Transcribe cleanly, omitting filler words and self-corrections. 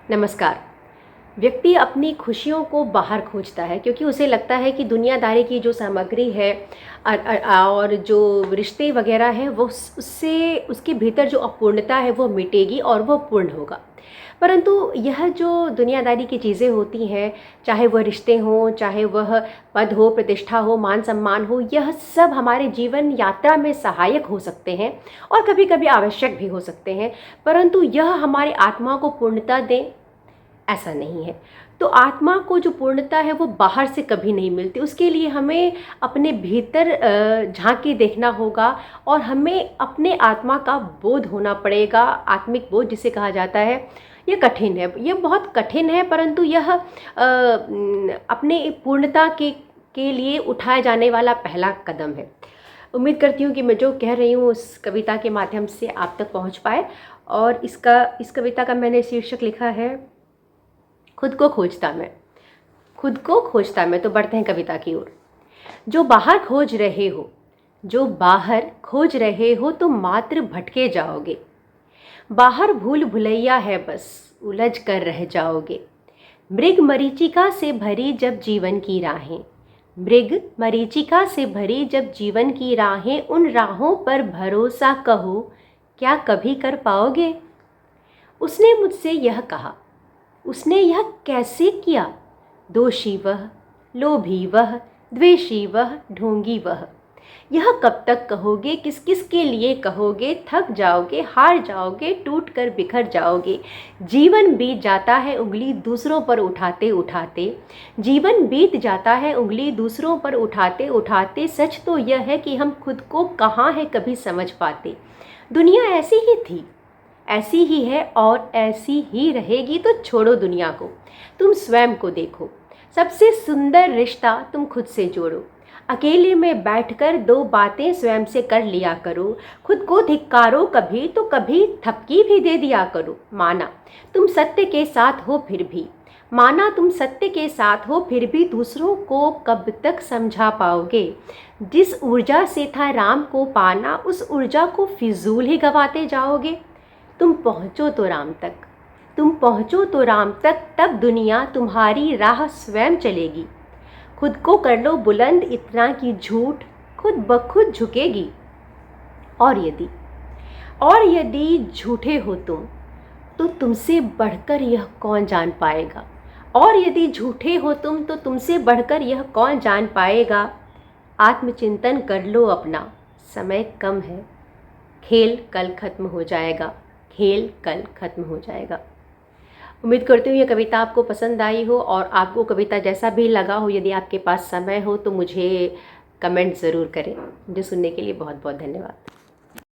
नमस्कार। व्यक्ति अपनी खुशियों को बाहर खोजता है क्योंकि उसे लगता है कि दुनियादारी की जो सामग्री है और जो रिश्ते वगैरह हैं वो उससे उसके भीतर जो अपूर्णता है वो मिटेगी और वो पूर्ण होगा। परंतु यह जो दुनियादारी की चीज़ें होती हैं, चाहे वह रिश्ते हों, चाहे वह पद हो, प्रतिष्ठा हो, मान सम्मान हो, यह सब हमारे जीवन यात्रा में सहायक हो सकते हैं और कभी-कभी आवश्यक भी हो सकते हैं। परंतु यह हमारी आत्मा को पूर्णता दें, ऐसा नहीं है। तो आत्मा को जो पूर्णता है वो बाहर से कभी नहीं मिलती। उसके लिए हमें अपने भीतर झाँक के देखना होगा और हमें अपने आत्मा का बोध होना पड़ेगा। आत्मिक बोध जिसे कहा जाता है, ये कठिन है, ये बहुत कठिन है, परंतु यह अपने पूर्णता के लिए उठाया जाने वाला पहला कदम है। उम्मीद करती हूँ कि मैं जो कह रही हूँ उस कविता के माध्यम से आप तक पहुँच पाए। और इस कविता का मैंने शीर्षक लिखा है खुद को खोजता मैं। खुद को खोजता मैं। तो बढ़ते हैं कविता की ओर। जो बाहर खोज रहे हो, जो बाहर खोज रहे हो तो मात्र भटके जाओगे। बाहर भूल भुलैया है, बस उलझ कर रह जाओगे। मृग मरीचिका से भरी जब जीवन की राहें, मृग मरीचिका से भरी जब जीवन की राहें, उन राहों पर भरोसा कहो क्या कभी कर पाओगे। उसने मुझसे यह कहा, उसने यह कैसे किया। दोषी वह, लोभी वह, द्वेषी वह, ढोंगी वह। यह कब तक कहोगे, किस किस के लिए कहोगे। थक जाओगे, हार जाओगे, टूट कर बिखर जाओगे। जीवन बीत जाता है उंगली दूसरों पर उठाते उठाते। जीवन बीत जाता है उंगली दूसरों पर उठाते उठाते। सच तो यह है कि हम खुद को कहाँ है कभी समझ पाते। दुनिया ऐसी ही थी, ऐसी ही है और ऐसी ही रहेगी। तो छोड़ो दुनिया को, तुम स्वयं को देखो। सबसे सुंदर रिश्ता तुम खुद से जोड़ो। अकेले में बैठकर दो बातें स्वयं से कर लिया करो। खुद को धिक्कारो कभी तो कभी थपकी भी दे दिया करो। माना तुम सत्य के साथ हो फिर भी, माना तुम सत्य के साथ हो फिर भी दूसरों को कब तक समझा पाओगे। जिस ऊर्जा से था राम को पाना, उस ऊर्जा को फिजूल ही गवाते जाओगे। तुम पहुँचो तो राम तक, तुम पहुँचो तो राम तक, तब दुनिया तुम्हारी राह स्वयं चलेगी। खुद को कर लो बुलंद इतना कि झूठ खुद ब खुद झुकेगी। और यदि झूठे हो तुम तो तुमसे बढ़कर यह कौन जान पाएगा। और यदि झूठे हो तुम तो तुमसे बढ़कर यह कौन जान पाएगा। आत्मचिंतन कर लो अपना, समय कम है, खेल कल खत्म हो जाएगा, खेल कल खत्म हो जाएगा। उम्मीद करती हूँ ये कविता आपको पसंद आई हो और आपको कविता जैसा भी लगा हो, यदि आपके पास समय हो तो मुझे कमेंट ज़रूर करें। मुझे सुनने के लिए बहुत बहुत धन्यवाद।